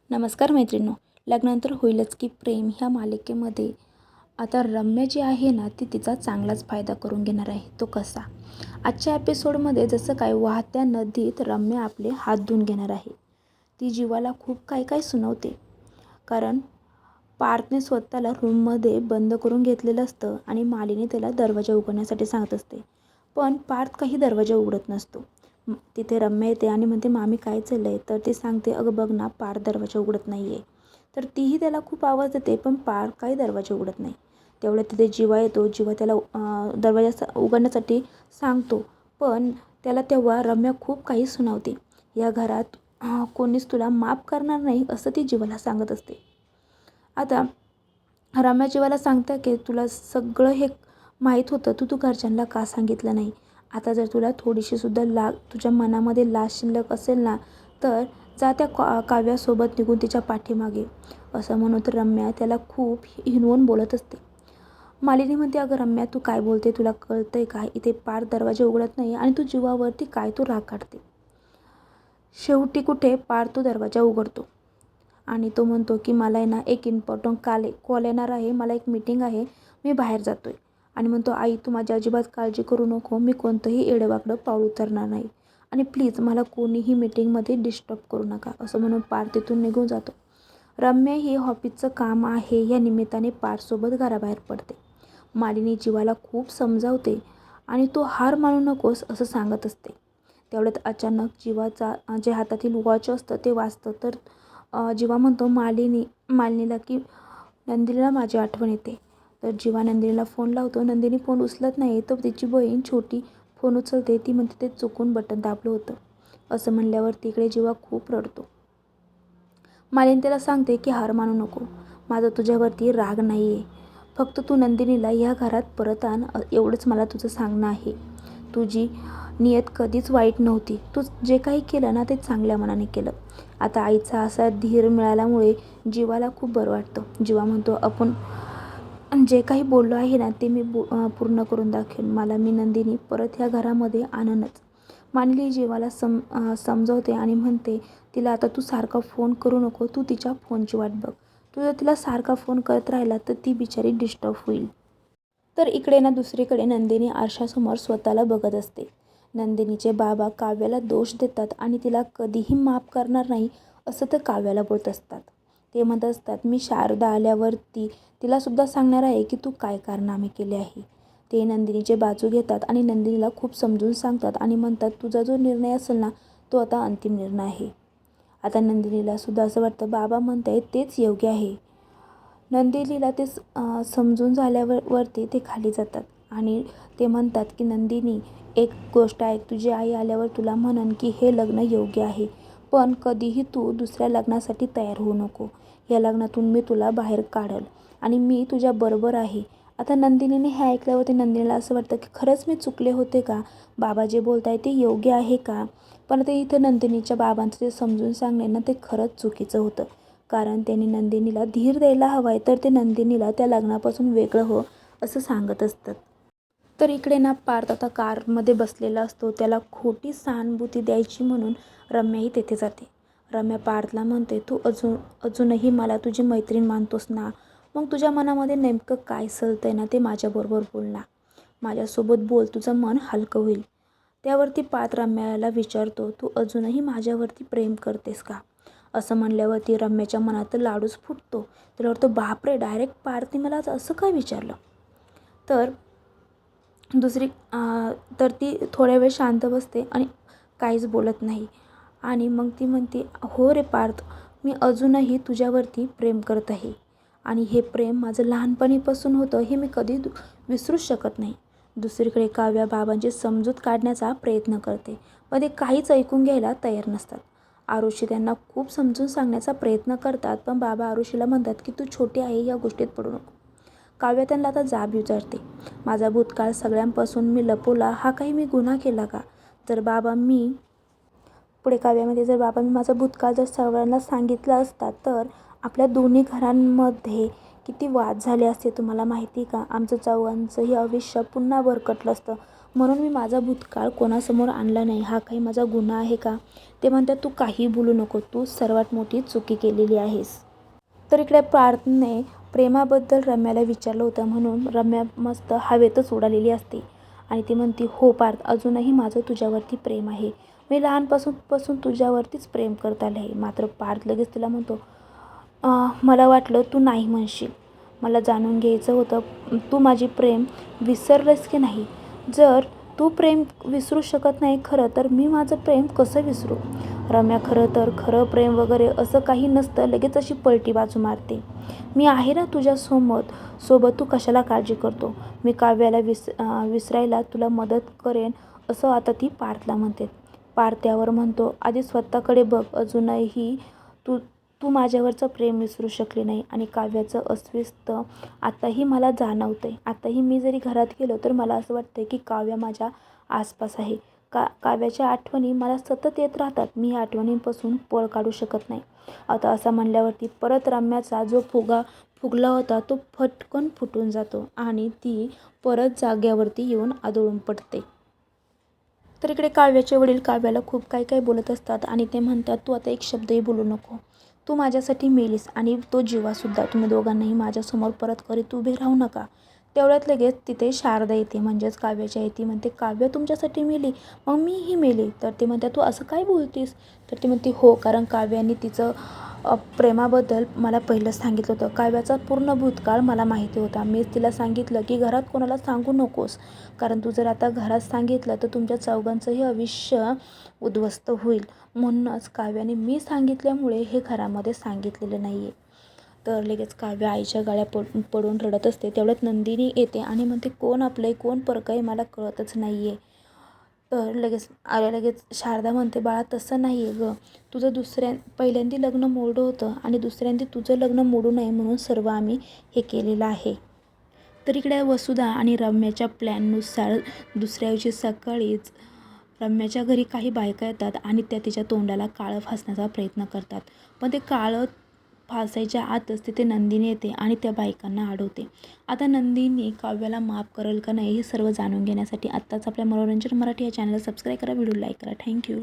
नमस्कार मैत्रिणींनो. लग्नानंतर होईलच की प्रेम ह्या मालिकेमध्ये आता रम्या जी आहे ना ती तिचा चांगलाच फायदा करून घेणार आहे. तो कसा? आजच्या एपिसोडमध्ये जसं काय वाहत्या नदीत रम्या आपले हात धुवून घेणार आहे. ती जीवाला खूप काय काय सुनावते. कारण पार्थने स्वतःला रूममध्ये बंद करून घेतलेलं असतं आणि मालिनी त्याला दरवाजा उघडण्यासाठी सांगत असते. पण पार्थ काही दरवाजा उघडत नसतो. तिथे रम्या येते आणि म्हणते, मामी काय चाललं आहे? तर ती सांगते, अगं बघ ना, पार्थ दरवाजा उघडत नाही आहे. तर तीही त्याला खूप आवाज देते, पण पार्थ काही दरवाजा उघडत नाही. तेवढ्यात तिथे जीवा येतो. जीवा त्याला दरवाजा उघडण्यासाठी सांगतो, पण त्याला तेव्हा रम्या खूप काही सुनावते. या घरात कोणीच तुला माफ करणार नाही असं ती जीवाला सांगत असते. आता रम्या जीवाला सांगते की तुला सगळं हे माहीत होतं, तू घरच्यांना का सांगितलं नाही? आता जर तुला थोडीशी सुद्धा तुझ्या मनामध्ये लाज शिल्लक असेल ना, तर जा त्या काव्यासोबत निघून तिच्या पाठीमागे. असं म्हणून तर रम्या त्याला खूप हिणवून बोलत असते. मालिनी म्हणते, अगं रम्या तू काय बोलते? तुला कळतंय का? इथे पार्थ दरवाजे उघडत नाही आणि तू जीवावरती काय तू राग काढते? शेवटी कुठे पार्थ तो दरवाजा उघडतो आणि तो म्हणतो की मला आहे ना एक इम्पॉर्टंट कॉल येणार आहे, मला एक मीटिंग आहे, मी बाहेर जातोय. आणि म्हणतो, आई तू माझी अजिबात काळजी करू नको, मी कोणतंही एडवाकडं पाऊल उचलणार नाही आणि प्लीज मला कोणीही मीटिंगमध्ये डिस्टर्ब करू नका. असं म्हणून पार्थ तिथून निघून जातो. रम्या ही ऑफिसचं काम आहे या निमित्ताने पार्थसोबत घराबाहेर पडते. मालिनी जीवाला खूप समजावते आणि तो हार मानू नकोस असं सांगत असते. तेवढ्यात अचानक जीवाचा जे हातातील वॉच असतं ते वाजतं. तर जीवा म्हणतो मालिनीला की नंदिनीला माझी आठवण येते. तर जीवा नंदिनीला फोन लावतो. नंदिनी फोन उचलत नाही. तर तिची बहीण छोटी फोन उचलते. ती म्हणते ते चुकून बटन दाबलं होतं. असं म्हणल्यावर तिकडे जीवा खूप रडतो. मालिनी त्याला सांगते की हार मानू नको, माझा तुझ्यावरती राग नाही आहे, फक्त तू नंदिनीला ह्या घरात परत आण एवढंच मला तुझं सांगणं आहे. तुझी नियत कधीच वाईट नव्हती. तू जे काही केलं ना ते चांगल्या मनाने केलं. आता आईचा असा धीर मिळाल्यामुळे जीवाला खूप बरं वाटतं. जीवा म्हणतो, आपण जे काही बोललो आहे ना ते मी पूर्ण करून दाखवेन. मी नंदिनी परत ह्या घरामध्ये आणनच. मालिनी जीवाला समजावते आणि म्हणते, तिला आता तू सारखा फोन करू नको, तू तिच्या फोनची वाट बघ. तू जर तिला सारखा फोन करत राहिला तर ती बिचारी डिस्टर्ब होईल. तर इकडे ना दुसरीकडे नंदिनी आरशासमोर स्वतःला बघत असते. नंदिनीचे बाबा काव्याला दोष देतात आणि तिला कधीही माफ करणार नाही असं तर काव्याला बोलत असतात. ते म्हणत असतात, मी शारदा आल्यावरती तिलासुद्धा सांगणार आहे की तू काय कारनामे केले आहे. ते नंदिनीचे बाजू घेतात आणि नंदिनीला खूप समजून सांगतात आणि म्हणतात, तुझा जो निर्णय असेल ना तो आता अंतिम निर्णय आहे. आता नंदिनीला सुद्धा असं वाटतं, बाबा म्हणतायत तेच योग्य आहे. नंदिनीला ते समजून झाल्यावरती ते खाली जातात आणि ते म्हणतात की नंदिनी, एक गोष्ट ऐक, तुझी आई आल्यावर तुला म्हणन की हे लग्न योग्य आहे, पण कधीही तू दुसऱ्या लग्नासाठी तयार होऊ नको. या लग्नातून मी तुला बाहेर काढल आणि मी तुझ्याबरोबर आहे. आता नंदिनीने हे ऐकल्यावरती नंदिनीला असं वाटतं की खरंच मी चुकले होते का? बाबा जे बोलताय ते योग्य आहे का? पण ते इथं नंदिनीच्या बाबांचं ते समजून सांगणे ना ते खरंच चुकीचं होतं. कारण त्यांनी नंदिनीला धीर द्यायला हवा आहे, तर ते नंदिनीला त्या लग्नापासून वेगळं हो असं सांगत असतात. तर इकडे ना पार्थ आता कारमध्ये बसलेला असतो. त्याला खोटी सहानुभूती द्यायची म्हणून रम्याही तेथे जाते. रम्या पार्थला म्हणते, तू अजूनही मला तुझी मैत्रीण मानतोस ना? मग तुझ्या मनामध्ये नेमकं काय चालतंय ना ते माझ्याबरोबर बोल ना. माझ्यासोबत बोल, तुझं मन हलकं होईल. त्यावरती पार्थ रम्याला विचारतो, तू अजूनही माझ्यावरती प्रेम करतेस का? असं म्हणल्यावरती रम्याच्या मनात लाडूच फुटतो. त्याला वाटतं, बापरे, डायरेक्ट पार्थने मला असं काय विचारलं? तर तर ती थोड्या वेळ शांत बसते आणि काहीच बोलत नाही. आणि मग ती म्हणते, हो रे पार्थ, मी अजूनही तुझ्यावरती प्रेम करत आहे आणि हे प्रेम माझं लहानपणीपासून होतं, हे मी कधी विसरूच शकत नाही. दुसरीकडे काव्या बाबांची समजूत काढण्याचा प्रयत्न करते, पण ते काहीच ऐकून घ्यायला तयार नसतात. आरुषी त्यांना खूप समजून सांगण्याचा प्रयत्न करतात, पण बाबा आरुषीला म्हणतात की तू छोटी आहे, या गोष्टीत पडू नको. काव्या त्यांना आता जाब विचारते, माझा भूतकाळ सगळ्यांपासून मी लपवला, हा काही मी गुन्हा केला का? जर बाबा मी माझा भूतकाळ जर सर्वांना सांगितला असता तर आपल्या दोन्ही घरांमध्ये किती वाद झाले असते तुम्हाला माहिती का? आमचं चौघांचंही आयुष्य पुन्हा भरकटलं असतं. म्हणून मी माझा भूतकाळ कोणासमोर आणला नाही. हा काही माझा गुन्हा आहे का? ते म्हणतात तू काही बोलू नको, तू सर्वात मोठी चुकी केलेली आहेस. तर इकडे पार्थने प्रेमाबद्दल रम्याला विचारलं होतं म्हणून रम्या मस्त हवेतच उडालेली असते आणि ती म्हणते हो पार्थ, अजूनही माझं तुझ्यावरती प्रेम आहे. मी लहानपासून तुझ्यावरतीच प्रेम करत आले आहे. मात्र पार्थ लगेच तिला म्हणतो मला वाटलं तू नाही म्हणशील. मला जाणून घ्यायचं होतं तू माझी प्रेम विसरलंस की नाही. जर तू प्रेम विसरू शकत नाही खरं तर मी माझं प्रेम कसं विसरू. रम्या खरं प्रेम वगैरे असं काही नसतं, लगेच अशी पलटी बाजू मारते. मी आहे ना सोबत तू कशाला काळजी करतो. मी काव्याला विसरायला तुला मदत करेन असं आता ती पार्थला म्हणते. पार्थ त्यावर म्हणतो आधी स्वतःकडे बघ. अजूनही तू तू माझ्यावरचं प्रेम विसरू शकले नाही आणि काव्याचं अस्तित्व आताही मला जाणवतंय. आताही मी जरी घरात गेलो तर मला असं वाटतंय की काव्य माझ्या आसपास आहे. काव्याच्या आठवणी मला सतत येत राहतात. मी या आठवणींपासून पळ काढू शकत नाही. आता असं म्हणल्यावरती परत रम्याचा जो फुगला होता तो फटकन फुटून जातो आणि ती परत जाग्यावरती येऊन आदळून पडते. तर इकडे काव्याचे वडील काव्याला खूप काही बोलत असतात आणि ते म्हणतात तू आता एक शब्दही बोलू नको. तू माझ्यासाठी मेलीस आणि तो जीवासुद्धा. तुम्ही दोघांनाही माझ्यासमोर परत करीत उभे राहू नका. तेवढ्यात लगेच तिथे शारदा येते, म्हणजेच काव्याची आई. ती म्हणते काव्य तुमच्यासाठी मेली, मग मीही मेली. तर ती म्हणते तू असं काय बोलतीस. तर ती म्हणते हो, कारण काव्याने तिचं प्रेमाबद्दल मला पहिलंच सांगितलं होतं. काव्याचा पूर्ण भूतकाळ मला माहिती होता. मीच तिला सांगितलं की घरात कोणाला सांगू नकोस, कारण तू जर आता घरात सांगितलं तर तुमच्या चौघांचंही आयुष्य उद्ध्वस्त होईल. म्हणूनच काव्याने मी सांगितल्यामुळे हे घरामध्ये सांगितलेलं नाही आहे. तर लगेच काव्य आईच्या गळ्या पडून रडत असते. तेवढ्यात नंदिनी येते आणि म्हणते कोण आपलं आहे कोण परकं आहे मला कळतच नाही आहे. तर लगेच शारदा म्हणते बाळा तसं नाही आहे गं. तुझं पहिल्यांदा लग्न मोडं होतं आणि दुसऱ्यांदा तुझं लग्न मोडू नये म्हणून सर्व आम्ही हे केलेलं आहे. तर इकडे वसुधा आणि रम्याच्या प्लॅननुसार दुसऱ्या दिवशी सकाळीच रम्याच्या घरी काही बायका येतात आणि त्या तिच्या तोंडाला काळं फासण्याचा प्रयत्न करतात. पण ते काळं फासायच्या आतच तिथे नंदिनी येते आणि त्या बायकांना अडवते. आता नंदिनी काव्याला माफ करेल का नाही हे सर्व जाणून घेण्यासाठी आत्ताच आपल्या मनोरंजन मराठी या चॅनलला सबस्क्राईब करा, व्हिडिओ लाईक करा. थँक्यू.